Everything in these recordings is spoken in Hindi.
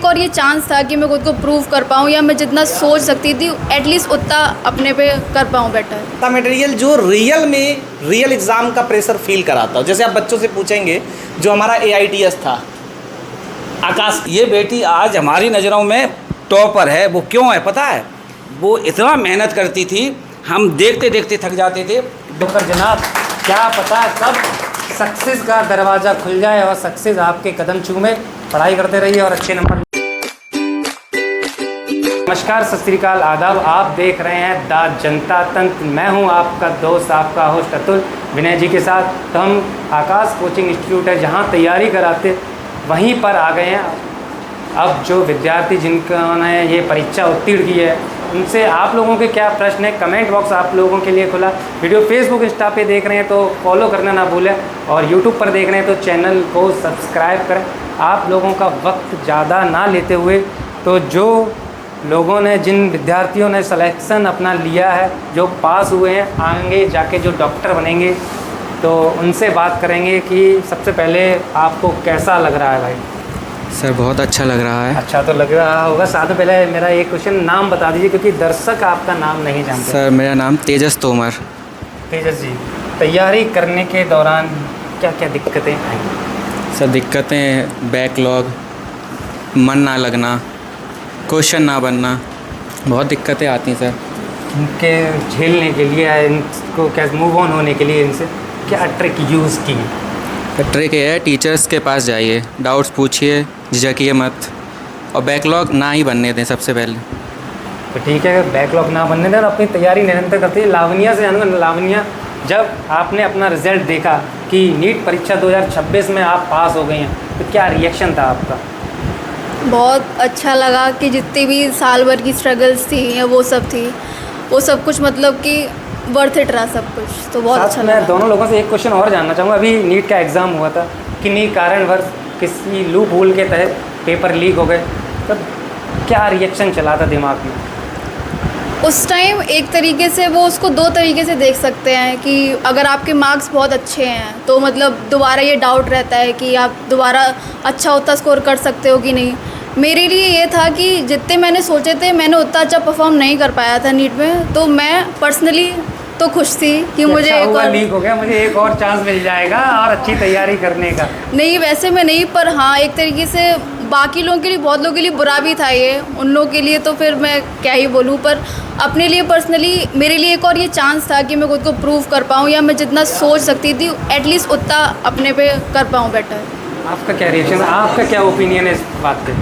और ये चांस था कि मैं खुद को प्रूव कर पाऊँ, या मैं जितना सोच सकती थी एटलीस्ट उतना अपने पे कर पाऊँ बेटर। का मटेरियल जो रियल एग्ज़ाम का प्रेशर फील कराता हो। जैसे आप बच्चों से पूछेंगे, जो हमारा AITS था, आकाश, ये बेटी आज हमारी नज़रों में टॉपर है। वो क्यों है पता है? वो इतना मेहनत करती थी, हम देखते देखते थक जाते थे। डॉक्टर जनाब, क्या पता कब सक्सेस का दरवाज़ा खुल जाए और सक्सेस आपके कदम चूमे। पढ़ाई करते रहिए और अच्छे नंबर। नमस्कार, सत श्री अकाल, आदाब। आप देख रहे हैं द जनता तंत्र। मैं हूं आपका दोस्त, आपका होस्ट अतुल, विनय जी के साथ। तो हम आकाश कोचिंग इंस्टीट्यूट है जहां तैयारी कराते, वहीं पर आ गए हैं। अब जो विद्यार्थी जिन्होंने ये परीक्षा उत्तीर्ण की है, उनसे आप लोगों के क्या प्रश्न है, कमेंट बॉक्स आप लोगों के लिए खुला। वीडियो फेसबुक इंस्टा पे देख रहे हैं तो फॉलो करना ना भूलें, और यूट्यूब पर देख रहे हैं तो चैनल को सब्सक्राइब करें। आप लोगों का वक्त ज़्यादा ना लेते हुए, तो जो लोगों ने, जिन विद्यार्थियों ने सिलेक्शन अपना लिया है, जो पास हुए हैं, आगे जाके जो डॉक्टर बनेंगे, तो उनसे बात करेंगे कि सबसे पहले आपको कैसा लग रहा है भाई? सर बहुत अच्छा लग रहा है। अच्छा तो लग रहा होगा। साथ में पहले मेरा एक क्वेश्चन, नाम बता दीजिए क्योंकि दर्शक आपका नाम नहीं जानते। सर मेरा नाम तेजस तोमर। तेजस जी, तैयारी करने के दौरान क्या क्या दिक्कतें आई? सर दिक्कतें, बैकलॉग, मन ना लगना, क्वेश्चन ना बनना, बहुत दिक्कतें आती हैं सर। इनके झेलने के लिए, इनको क्या मूव ऑन होने के लिए इनसे क्या ट्रिक यूज़ की? तो ट्रिक ये है, टीचर्स के पास जाइए, डाउट्स पूछिए, झिझकिए मत, और बैकलॉग ना ही बनने दें सबसे पहले। तो ठीक है, अगर बैकलॉग ना बनने दें और अपनी तैयारी निरंतर करती है। लावनिया से जानूँगा, लावनिया, जब आपने अपना रिज़ल्ट देखा कि नीट परीक्षा 2026 में आप पास हो गई हैं, तो क्या रिएक्शन था आपका? बहुत अच्छा लगा कि जितनी भी साल भर की स्ट्रगल्स थी वो सब थी, वो सब कुछ मतलब कि वर्थ इट रहा सब कुछ, तो बहुत अच्छा मैं लगा। दोनों लोगों से एक क्वेश्चन और जानना चाहूँगा। अभी नीट का एग्ज़ाम हुआ था, किन्हीं कारणवश किसी लूप होल के तहत पेपर लीक हो गए, तो क्या रिएक्शन चला था दिमाग में उस टाइम? एक तरीके से वो उसको दो तरीके से देख सकते हैं कि अगर आपके मार्क्स बहुत अच्छे हैं तो मतलब दोबारा ये डाउट रहता है कि आप दोबारा अच्छा उतना स्कोर कर सकते हो कि नहीं। मेरे लिए ये था कि जितने मैंने सोचे थे मैंने उतना अच्छा परफॉर्म नहीं कर पाया था नीट में, तो मैं पर्सनली तो खुश थी कि मुझे अच्छा हुआ लीक हो गया, मुझे एक और चांस मिल जाएगा और अच्छी तैयारी करने का। नहीं, वैसे में नहीं, पर हाँ एक तरीके से बाकी लोगों के लिए, बहुत लोगों के लिए बुरा भी था ये, उन लोगों के लिए तो फिर मैं क्या ही बोलूँ, पर अपने लिए पर्सनली मेरे लिए एक और ये चांस था कि मैं खुद को प्रूव कर पाऊँ, या मैं जितना सोच सकती थी एटलीस्ट उतना अपने पे कर पाऊँ बेटर। आपका क्या रिएक्शन, आपका क्या ओपिनियन है इस बात पे?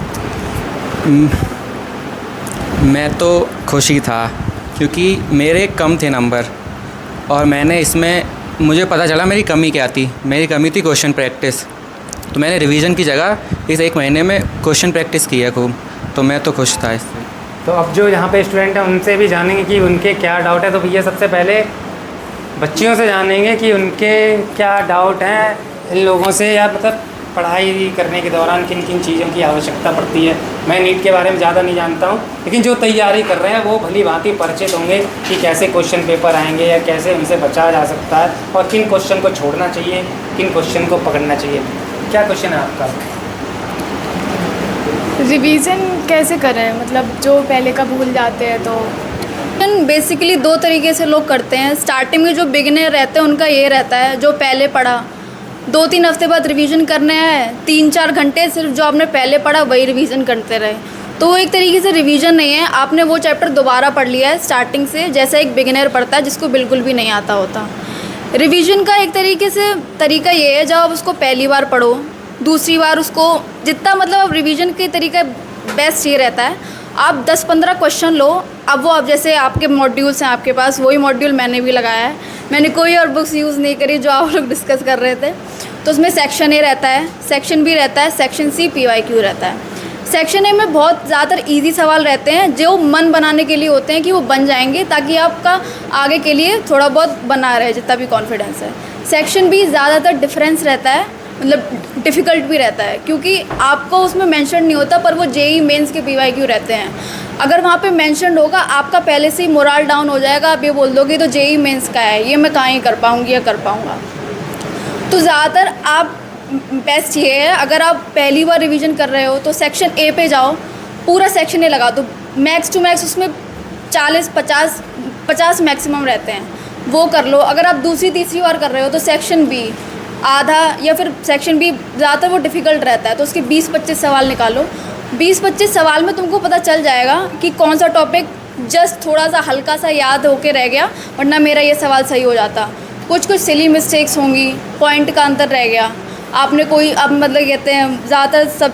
मैं तो खुश ही था क्योंकि मेरे कम थे नंबर, और मैंने इसमें, मुझे पता चला मेरी कमी क्या थी। मेरी कमी थी क्वेश्चन प्रैक्टिस, तो मैंने रिवीजन की जगह इस एक महीने में क्वेश्चन प्रैक्टिस किया खूब, तो मैं तो खुश था इससे। तो अब जो यहाँ पे स्टूडेंट हैं उनसे भी जानेंगे कि उनके क्या डाउट है। तो भैया सबसे पहले बच्चियों से जानेंगे कि उनके क्या डाउट हैं इन लोगों से, या मतलब पढ़ाई करने के दौरान किन किन चीज़ों की आवश्यकता पड़ती है। मैं नीट के बारे में ज़्यादा नहीं जानता हूँ, लेकिन जो तैयारी कर रहे हैं वो भली भांति परिचित होंगे कि कैसे क्वेश्चन पेपर आएंगे या कैसे उनसे बचा जा सकता है, और किन क्वेश्चन को छोड़ना चाहिए, किन क्वेश्चन को पकड़ना चाहिए। क्या क्वेश्चन है आपका? रिवीजन कैसे करें, मतलब जो पहले का भूल जाते हैं तो? बेसिकली दो तरीके से लोग करते हैं। स्टार्टिंग में जो बिगिनर रहते हैं उनका ये रहता है, जो पहले पढ़ा 2-3 हफ्ते बाद रिवीजन करने हैं, 3-4 घंटे सिर्फ जो आपने पहले पढ़ा वही रिवीजन करते रहे, तो वो एक तरीके से रिवीजन नहीं है। आपने वो चैप्टर दोबारा पढ़ लिया है स्टार्टिंग से, जैसा एक बिगिनर पढ़ता है जिसको बिल्कुल भी नहीं आता होता। रिवीजन का एक तरीके से तरीका ये है, जब आप उसको पहली बार पढ़ो, दूसरी बार उसको जितना, मतलब अब रिवीजन के तरीका बेस्ट ये रहता है, आप 10-15 क्वेश्चन लो। अब वो, अब जैसे आपके मॉड्यूल्स हैं आपके पास, वही मॉड्यूल मैंने भी लगाया है, मैंने कोई और बुक्स यूज़ नहीं करी जो आप लोग डिस्कस कर रहे थे। तो उसमें सेक्शन ए रहता है, सेक्शन बी रहता है, सेक्शन सी PYQ रहता है। सेक्शन ए में बहुत ज़्यादातर इजी सवाल रहते हैं जो मन बनाने के लिए होते हैं कि वो बन जाएंगे, ताकि आपका आगे के लिए थोड़ा बहुत बना रहे जितना भी कॉन्फिडेंस है। सेक्शन बी ज़्यादातर डिफरेंस रहता है, मतलब डिफ़िकल्ट भी रहता है, क्योंकि आपको उसमें मेंशन नहीं होता, पर वो JEE मेंस के PYQ रहते हैं। अगर वहाँ पे मेंशन होगा, आपका पहले से ही मोरल डाउन हो जाएगा, आप ये बोल दोगे तो JEE मेंस का है, ये मैं कहाँ ही कर पाऊँगी या कर पाऊँगा। तो ज़्यादातर आप बेस्ट ये है, अगर आप पहली बार रिवीजन कर रहे हो तो सेक्शन ए पे जाओ, पूरा सेक्शन ए लगा दो, मैक्स टू मैक्स उसमें 40-50 मैक्सिमम रहते हैं, वो कर लो। अगर आप दूसरी तीसरी बार कर रहे हो तो सेक्शन बी आधा, या फिर सेक्शन बी ज़्यादातर वो डिफ़िकल्ट रहता है, तो उसके 20-25 सवाल निकालो। 20-25 सवाल में तुमको पता चल जाएगा कि कौन सा टॉपिक जस्ट थोड़ा सा हल्का सा याद होके रह गया, वरना मेरा ये सवाल सही हो जाता। कुछ सिली मिस्टेक्स होंगी, पॉइंट का अंतर रह गया, आपने कोई अब मतलब कहते हैं ज़्यादातर सब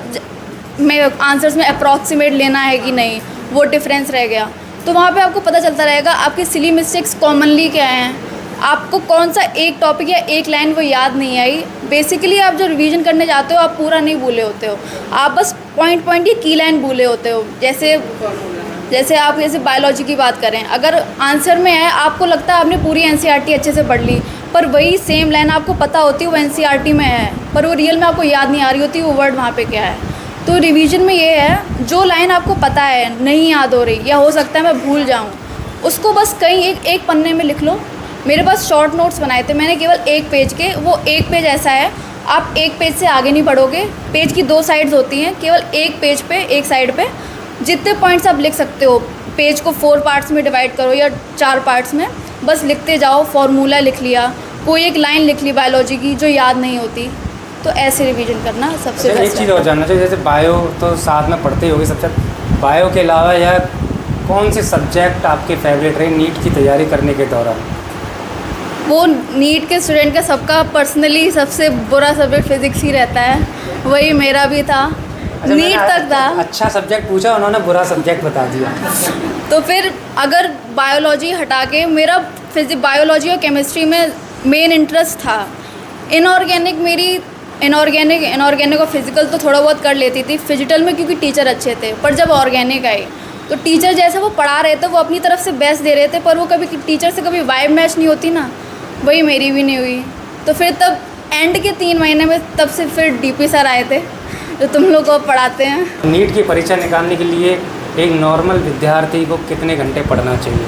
में आंसर्स में अप्रॉक्सीमेट लेना है कि नहीं, वो डिफरेंस रह गया, तो वहाँ पे आपको पता चलता रहेगा आपकी सिली मिस्टेक्स कॉमनली क्या हैं, आपको कौन सा एक टॉपिक या एक लाइन वो याद नहीं आई। बेसिकली आप जो रिवीजन करने जाते हो आप पूरा नहीं भूले होते हो, आप बस पॉइंट की की लाइन भूले होते हो। जैसे आप बायोलॉजी की बात करें, अगर आंसर में है आपको लगता है आपने पूरी एनसीईआरटी अच्छे से पढ़ ली, पर वही सेम लाइन आपको पता होती है वो एनसीईआरटी में है, पर वो रियल में आपको याद नहीं आ रही होती वो वर्ड वहाँ पे क्या है। तो रिवीजन में ये है, जो लाइन आपको पता है नहीं याद हो रही या हो सकता है मैं भूल जाऊँ, उसको बस कहीं एक पन्ने में लिख लो। मेरे पास शॉर्ट नोट्स बनाए थे मैंने केवल एक पेज के, वो एक पेज ऐसा है आप एक पेज से आगे नहीं बढ़ोगे, पेज की 2 साइड्स होती हैं, केवल एक पेज पे एक साइड पे जितने पॉइंट्स आप लिख सकते हो, पेज को 4 पार्ट्स में डिवाइड करो या 4 पार्ट्स में, बस लिखते जाओ। फॉर्मूला लिख लिया, कोई एक लाइन लिख ली बायोलॉजी की जो याद नहीं होती, तो ऐसे रिवीजन करना सबसे अच्छा, बेस्ट एक चीज़ और जानना चाहिए, जैसे बायो तो साथ में पढ़ते ही होगे सबसे, बायो के अलावा यह कौन से सब्जेक्ट आपके फेवरेट रहे नीट की तैयारी करने के दौरान? वो नीट के स्टूडेंट का सबका पर्सनली सबसे बुरा सब्जेक्ट फिज़िक्स ही रहता है, वही मेरा भी था। अच्छा, नीट तक था। अच्छा सब्जेक्ट पूछा, उन्होंने बुरा सब्जेक्ट बता दिया। तो फिर अगर बायोलॉजी हटा के मेरा बायोलॉजी और केमिस्ट्री में मेन इंटरेस्ट था। इनऑर्गेनिक और फिज़िकल तो थोड़ा बहुत कर लेती थी, फिजिकल में क्योंकि टीचर अच्छे थे, पर जब ऑर्गेनिक आई तो टीचर जैसे वो पढ़ा रहे थे वो अपनी तरफ से बेस्ट दे रहे थे, पर वो कभी टीचर से कभी वाइब मैच नहीं होती ना, वही मेरी भी नहीं हुई। तो फिर तब एंड के 3 महीने में तब से फिर डीपी सर आए थे जो तुम लोग को पढ़ाते हैं। नीट की परीक्षा निकालने के लिए एक नॉर्मल विद्यार्थी को कितने घंटे पढ़ना चाहिए?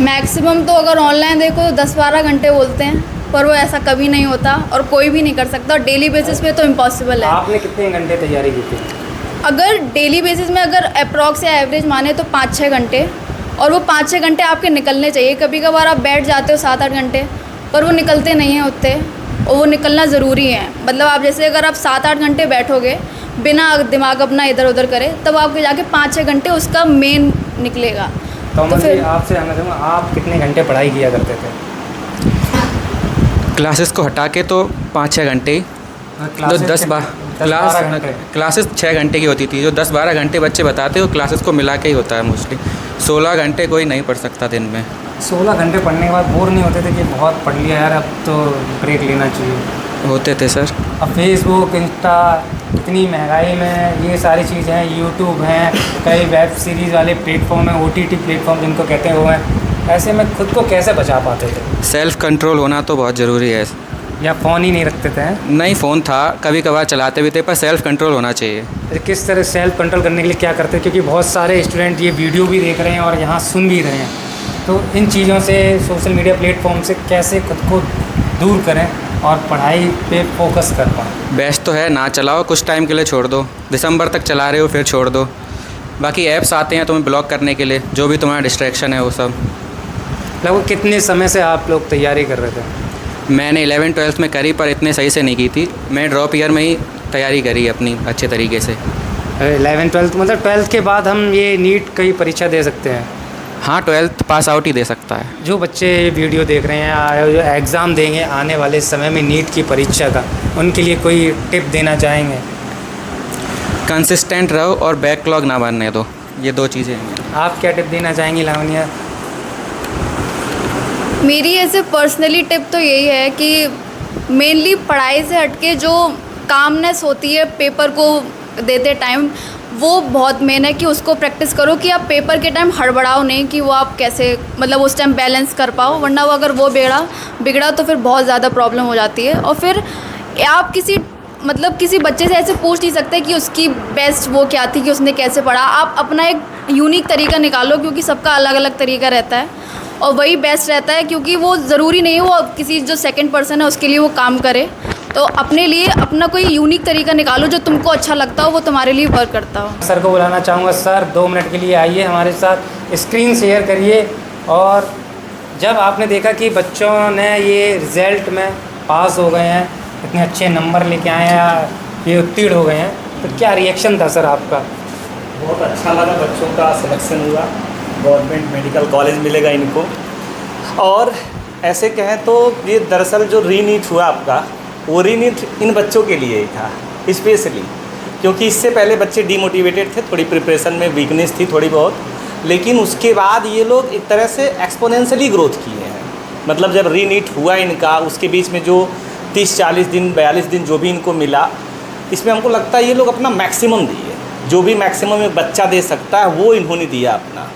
मैक्सिमम तो अगर ऑनलाइन देखो तो 10-12 घंटे बोलते हैं, पर वो ऐसा कभी नहीं होता और कोई भी नहीं कर सकता, और डेली बेसिस पे तो इम्पॉसिबल है। आपने कितने घंटे तैयारी की थी? अगर डेली बेसिस में अगर अप्रॉक्स या एवरेज माने तो 5-6 घंटे, और वो 5-6 घंटे आपके निकलने चाहिए। कभी कभार आप बैठ जाते हो 7-8 घंटे, पर वो निकलते नहीं हैं उतने, और वो निकलना ज़रूरी है। मतलब आप जैसे अगर आप 7-8 घंटे बैठोगे बिना दिमाग अपना इधर उधर करे, तब आपके जाके 5-6 घंटे उसका मेन निकलेगा। तो फिर आपसे जानना चाहूँगा, आप कितने घंटे पढ़ाई किया करते थे? क्लासेस को हटा के तो 5-6 घंटे, जो 10-12 क्लासेस 6 घंटे की होती थी, जो 10-12 घंटे बच्चे बताते हो क्लासेस को मिला के ही होता है मोस्टली। 16 घंटे कोई नहीं पढ़ सकता दिन में। 16 घंटे पढ़ने के बाद बोर नहीं होते थे कि बहुत पढ़ लिया यार, अब तो ब्रेक लेना चाहिए? होते थे सर। अब फेसबुक, इंस्टा, इतनी महंगाई में ये सारी चीज़ें हैं, यूट्यूब हैं, कई वेब सीरीज़ वाले प्लेटफॉर्म हैं, OTT प्लेटफॉर्म जिनको कहते हैं वो हैं, ऐसे में खुद को कैसे बचा पाते थे? सेल्फ़ कंट्रोल होना तो बहुत ज़रूरी है। या फ़ोन ही नहीं रखते थे? नहीं, फ़ोन था, कभी कभार चलाते भी थे, पर सेल्फ़ कंट्रोल होना चाहिए। किस तरह सेल्फ कंट्रोल करने के लिए क्या करते हैं? क्योंकि बहुत सारे स्टूडेंट ये वीडियो भी देख रहे हैं और यहाँ सुन भी रहे हैं, तो इन चीज़ों से, सोशल मीडिया प्लेटफॉर्म से कैसे खुद को दूर करें और पढ़ाई पे फोकस कर पाएँ? बेस्ट तो है ना चलाओ, कुछ टाइम के लिए छोड़ दो, दिसंबर तक चला रहे हो फिर छोड़ दो। बाकी ऐप्स आते हैं तुम्हें ब्लॉक करने के लिए, जो भी तुम्हारा डिस्ट्रैक्शन है वो सब। लगभग कितने समय से आप लोग तैयारी कर रहे थे? मैंने 11th-12th में करी, पर इतने सही से नहीं की थी। मैं ड्रॉप ईयर में ही तैयारी करी अपनी अच्छे तरीके से। 11th-12th मतलब 12th के बाद हम ये नीट की परीक्षा दे सकते हैं? हाँ, 12th पास आउट ही दे सकता है। जो बच्चे ये वीडियो देख रहे हैं, जो एग्ज़ाम देंगे आने वाले समय में नीट की परीक्षा का, उनके लिए कोई टिप देना चाहेंगे? कंसिस्टेंट रहो और बैकलॉग ना बनने दो, ये 2 चीज़ें हैं। आप क्या टिप देना चाहेंगी लावण्या? मेरी ऐसे पर्सनली टिप तो यही है कि मेनली पढ़ाई से हटके जो कामनेस होती है पेपर को देते टाइम, वो बहुत मेन है कि उसको प्रैक्टिस करो कि आप पेपर के टाइम हड़बड़ाओ नहीं, कि वो आप कैसे मतलब उस टाइम बैलेंस कर पाओ, वरना वो अगर वो बिगड़ा तो फिर बहुत ज़्यादा प्रॉब्लम हो जाती है। और फिर आप किसी बच्चे से ऐसे पूछ नहीं सकते कि उसकी बेस्ट वो क्या थी, कि उसने कैसे पढ़ा। आप अपना एक यूनिक तरीका निकालो, क्योंकि सबका अलग अलग तरीका रहता है और वही बेस्ट रहता है, क्योंकि वो ज़रूरी नहीं है वो किसी जो सेकंड पर्सन है उसके लिए वो काम करे। तो अपने लिए अपना कोई यूनिक तरीका निकालो जो तुमको अच्छा लगता हो, वो तुम्हारे लिए वर्क करता हो। सर को बुलाना चाहूँगा। सर 2 मिनट के लिए आइए हमारे साथ, स्क्रीन शेयर करिए। और जब आपने देखा कि बच्चों ने ये रिज़ल्ट में पास हो गए हैं, इतने अच्छे नंबर लेके आए हैं, ये उत्तीर्ण हो गए हैं, तो क्या रिएक्शन था सर आपका? बहुत अच्छा लगा, बच्चों का सिलेक्शन हुआ, गवर्नमेंट मेडिकल कॉलेज मिलेगा इनको। और ऐसे कहें तो ये दरअसल जो रीनीट हुआ आपका, वो रीनीट इन बच्चों के लिए ही था स्पेशली, क्योंकि इससे पहले बच्चे डीमोटिवेटेड थे, थोड़ी प्रिपरेशन में वीकनेस थी थोड़ी बहुत, लेकिन उसके बाद ये लोग एक तरह से एक्सपोनेंशियली ग्रोथ किए हैं। मतलब जब रीनीट हुआ इनका, उसके बीच में जो 30-40 दिन 42 दिन जो भी इनको मिला, इसमें हमको लगता है ये लोग अपना मैक्सिमम दिए, जो भी मैक्सिमम एक बच्चा दे सकता है वो इन्होंने दिया अपना,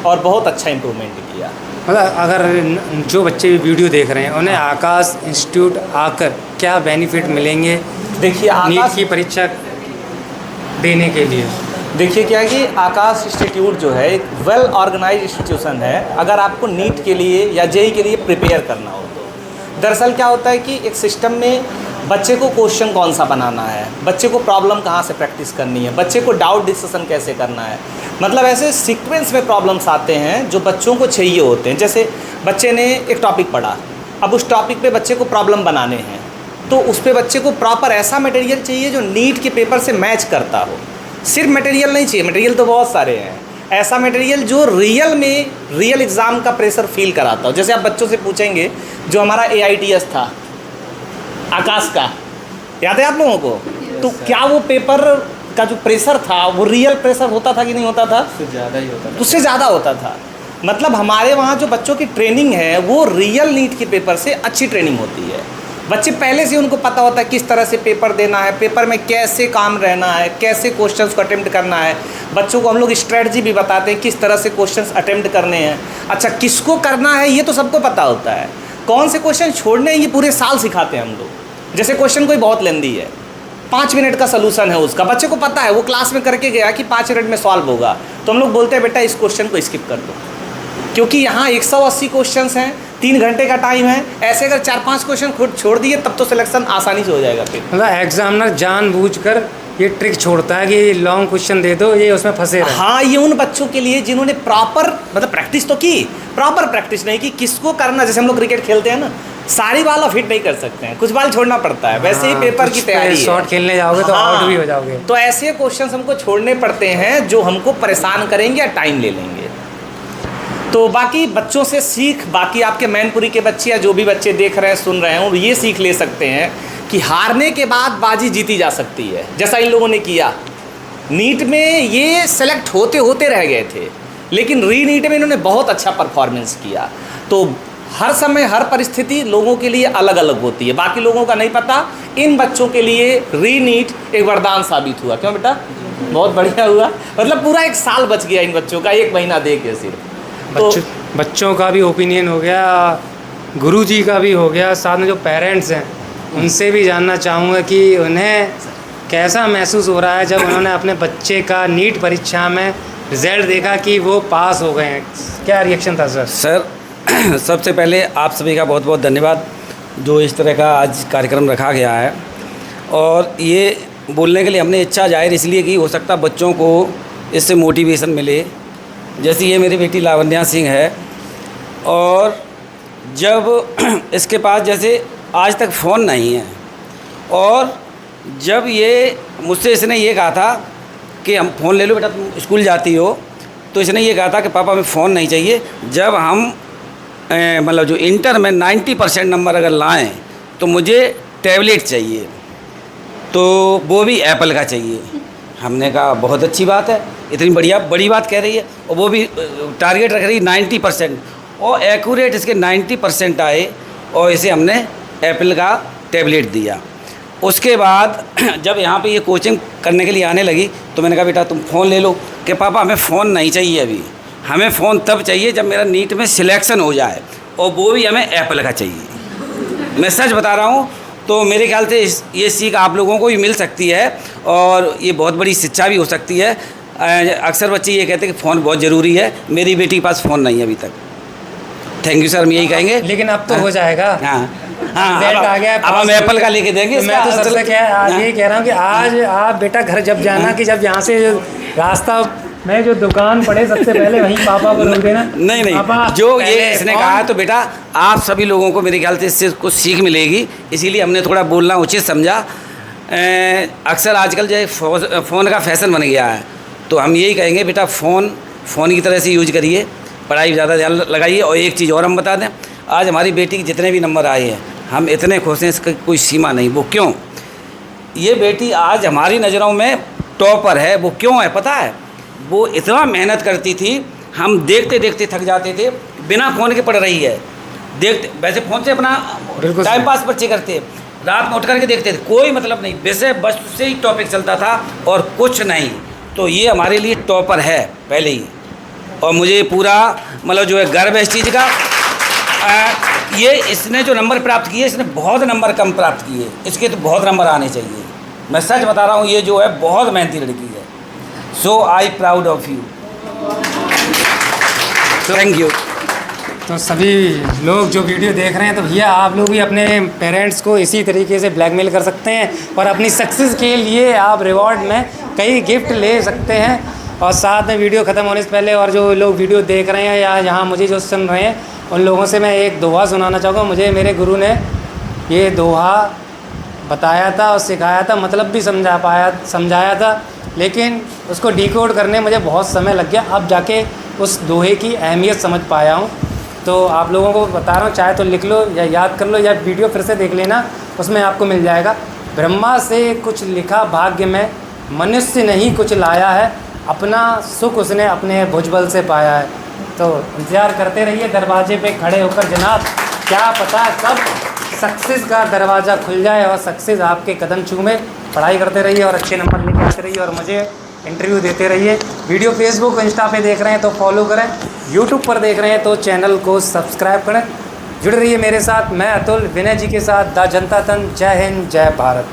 और बहुत अच्छा इम्प्रूवमेंट किया। मतलब अगर जो बच्चे वीडियो देख रहे हैं उन्हें आकाश इंस्टीट्यूट आकर क्या बेनिफिट मिलेंगे देखिए नीट आकाश की परीक्षा देने के लिए? देखिए क्या है कि आकाश इंस्टीट्यूट जो है एक वेल ऑर्गेनाइज इंस्टीट्यूशन है। अगर आपको नीट के लिए या जेई के लिए प्रिपेयर करना हो तो दरअसल क्या होता है कि एक सिस्टम में बच्चे को क्वेश्चन कौन सा बनाना है, बच्चे को प्रॉब्लम कहाँ से प्रैक्टिस करनी है, बच्चे को डाउट डिस्कशन कैसे करना है, मतलब ऐसे सीक्वेंस में प्रॉब्लम्स आते हैं जो बच्चों को चाहिए होते हैं। जैसे बच्चे ने एक टॉपिक पढ़ा, अब उस टॉपिक पे बच्चे को प्रॉब्लम बनाने हैं, तो उस पे बच्चे को प्रॉपर ऐसा मटेरियल चाहिए जो नीट के पेपर से मैच करता हो। सिर्फ मटेरियल नहीं चाहिए, मटेरियल तो बहुत सारे हैं, ऐसा मटेरियल जो रियल एग्ज़ाम का प्रेशर फील कराता हो। जैसे आप बच्चों से पूछेंगे, जो हमारा AITS था आकाश का, याद है आप लोगों को? तो क्या वो पेपर का जो प्रेशर था वो रियल प्रेशर होता था कि नहीं होता था? उससे ज़्यादा ही होता है। उससे ज़्यादा होता था। मतलब हमारे वहाँ जो बच्चों की ट्रेनिंग है वो रियल नीट के पेपर से अच्छी ट्रेनिंग होती है। बच्चे पहले से उनको पता होता है किस तरह से पेपर देना है, पेपर में कैसे काम रहना है, कैसे क्वेश्चंस को अटेम्प्ट करना है। बच्चों को हम लोग स्ट्रेटजी भी बताते हैं किस तरह से क्वेश्चंस अटेम्प्ट करने हैं। अच्छा, किसको करना है ये तो सबको पता होता है, कौन से क्वेश्चन छोड़ने हैं ये पूरे साल सिखाते हैं हम लोग। जैसे क्वेश्चन कोई बहुत लेंदी है, 5 मिनट का सलूशन है उसका, बच्चे को पता है, वो क्लास में करके गया कि 5 मिनट में सॉल्व होगा, तो हम लोग बोलते हैं बेटा इस क्वेश्चन को स्किप कर दो, क्योंकि यहाँ 180 क्वेश्चंस हैं, 3 घंटे का टाइम है। ऐसे अगर 4-5 क्वेश्चन खुद छोड़ दिए तब तो सिलेक्शन आसानी से हो जाएगा। फिर मतलब एग्जामिनर जानबूझकर ये ट्रिक छोड़ता है कि लॉन्ग क्वेश्चन दे दो, ये उसमें फंसे रहे। हाँ, ये उन बच्चों के लिए जिन्होंने प्रॉपर मतलब प्रैक्टिस तो की, प्रॉपर प्रैक्टिस नहीं की, किसको करना। जैसे हम लोग क्रिकेट खेलते हैं ना, सारी बाल आप हिट नहीं कर सकते हैं, कुछ बाल छोड़ना पड़ता है, वैसे ही पेपर की तैयारी है। शॉट खेलने जाओगे तो आउट भी हो जाओगे। तो ऐसे क्वेश्चंस हमको छोड़ने पड़ते हैं जो हमको परेशान करेंगे या टाइम ले लेंगे। तो बाकी बच्चों से सीख, बाकी आपके मैनपुरी के बच्चे या जो भी बच्चे देख रहे हैं सुन रहे हैं, और ये सीख ले सकते हैं कि हारने के बाद बाजी जीती जा सकती है, जैसा इन लोगों ने किया। नीट में ये सेलेक्ट होते होते रह गए थे, लेकिन री नीट में इन्होंने बहुत अच्छा परफॉर्मेंस किया। तो हर समय हर परिस्थिति लोगों के लिए अलग अलग होती है, बाकी लोगों का नहीं पता। इन बच्चों के लिए री नीट एक वरदान साबित हुआ। क्यों बेटा? बहुत बढ़िया हुआ, मतलब पूरा 1 साल बच गया इन बच्चों का, 1 महीना दे के सिर्फ। तो बच्चों का भी ओपिनियन हो गया, गुरुजी का भी हो गया, साथ में जो पेरेंट्स हैं उनसे भी जानना चाहूँगा कि उन्हें कैसा महसूस हो रहा है जब उन्होंने अपने बच्चे का नीट परीक्षा में रिज़ल्ट देखा कि वो पास हो गए हैं। क्या रिएक्शन था सर? सर सबसे पहले आप सभी का बहुत बहुत धन्यवाद जो इस तरह का आज कार्यक्रम रखा गया है, और ये बोलने के लिए हमने इच्छा जाहिर इसलिए की, हो सकता बच्चों को इससे मोटिवेशन मिले। जैसे ये मेरी बेटी लावण्या सिंह है, और जब इसके पास जैसे आज तक फ़ोन नहीं है, और जब ये मुझसे इसने ये कहा था कि हम फ़ोन ले लो बेटा, तुम स्कूल जाती हो, तो इसने ये कहा था कि पापा हमें फ़ोन नहीं चाहिए। जब हम मतलब जो इंटर में 90% नंबर अगर लाएं तो मुझे टैबलेट चाहिए, तो वो भी एप्पल का चाहिए। हमने कहा बहुत अच्छी बात है, इतनी बड़ी बात कह रही है, और वो भी टारगेट रख रही है 90%, और एक्यूरेट इसके 90% आए, और इसे हमने एप्पल का टैबलेट दिया। उसके बाद जब यहाँ पे ये कोचिंग करने के लिए आने लगी तो मैंने कहा बेटा तुम फ़ोन ले लो, कि पापा हमें फ़ोन नहीं चाहिए अभी, हमें फ़ोन तब चाहिए जब मेरा नीट में सिलेक्शन हो जाए, और वो भी हमें एप्पल का चाहिए। मैं सच बता रहा हूँ। तो मेरे ख्याल से ये सीख आप लोगों को भी मिल सकती है, और ये बहुत बड़ी शिक्षा भी हो सकती है। अक्सर बच्चे ये कहते हैं कि फ़ोन बहुत ज़रूरी है, मेरी बेटी के पास फ़ोन नहीं है अभी तक। थैंक यू सर, हम यही कहेंगे। लेकिन अब तो हो जाएगा। हाँ हाँ, रिजल्ट आ गया है, अब हम पास हो एप्पल गए। का लेके देंगे तो मैं तो इसका सर से हाँ। ये कह रहा हूँ कि आज आप बेटा घर जब जाना कि जब यहाँ से रास्ता मैं जो दुकान पड़े सबसे पहले वहीं पापा को रोक देना। नहीं नहीं पापा, जो पहले ये इसने फोन- कहा तो बेटा आप सभी लोगों को मेरे ख्याल से इससे कुछ सीख मिलेगी, इसीलिए हमने थोड़ा बोलना उचित समझा। अक्सर आजकल जो है फ़ोन का फैशन बन गया है, तो हम यही कहेंगे बेटा फ़ोन की तरह से यूज करिए, पढ़ाई ज़्यादा ध्यान लगाइए। और एक चीज़ और हम बता दें, आज हमारी बेटी के जितने भी नंबर आए हैं हम इतने खुश हैं, इसका कोई सीमा नहीं। वो क्यों, ये बेटी आज हमारी नज़रों में टॉपर है। वो क्यों है पता है, वो इतना मेहनत करती थी, हम देखते देखते थक जाते थे, बिना फ़ोन के पढ़ रही है। देखते वैसे फ़ोन से अपना बिल्कुल टाइम सही। पास बच्चे करते, रात में उठ करके देखते थे, कोई मतलब नहीं, विषय बस से ही टॉपिक चलता था और कुछ नहीं। तो ये हमारे लिए टॉपर है पहले ही, और मुझे पूरा मतलब जो है गर्व है इस चीज़ का। ये इसने जो नंबर प्राप्त किए, इसने बहुत नंबर कम प्राप्त किए, इसके तो बहुत नंबर आने चाहिए। मैं सच बता रहा हूँ, ये जो है बहुत मेहनती लड़की है। So I proud of you, thank you. तो सभी लोग जो वीडियो देख रहे हैं, तो भैया आप लोग भी अपने पेरेंट्स को इसी तरीके से ब्लैकमेल कर सकते हैं और अपनी सक्सेस के लिए आप रिवॉर्ड में कई गिफ्ट ले सकते हैं। और साथ में वीडियो ख़त्म होने से पहले और जो लोग वीडियो देख रहे हैं या यहाँ मुझे जो सुन रहे हैं, उन लोगों से मैं एक दोहा सुनाना चाहूँगा। मुझे मेरे गुरु ने ये दोहा बताया था और सिखाया था, मतलब भी समझाया था, लेकिन उसको डिकोड करने मुझे बहुत समय लग गया। अब जाके उस दोहे की अहमियत समझ पाया हूँ। तो आप लोगों को बता रहा हूँ, चाहे तो लिख लो या याद कर लो या वीडियो फिर से देख लेना, उसमें आपको मिल जाएगा। ब्रह्मा से कुछ लिखा भाग्य में, मनुष्य नहीं कुछ लाया है, अपना सुख उसने अपने भुजबल से पाया है। तो इंतज़ार करते रहिए दरवाजे पे खड़े होकर जनाब, क्या पता कब सक्सेस का दरवाज़ा खुल जाए और सक्सेस आपके कदम चूमे। पढ़ाई करते रहिए और अच्छे नंबर लेके आते रहिए और मुझे इंटरव्यू देते रहिए। वीडियो फेसबुक इंस्टा पे देख रहे हैं तो फॉलो करें, यूट्यूब पर देख रहे हैं तो चैनल को सब्सक्राइब करें। जुड़े रहिए मेरे साथ, मैं अतुल, विनय जी के साथ, द जनता तन। जय हिंद, जय भारत।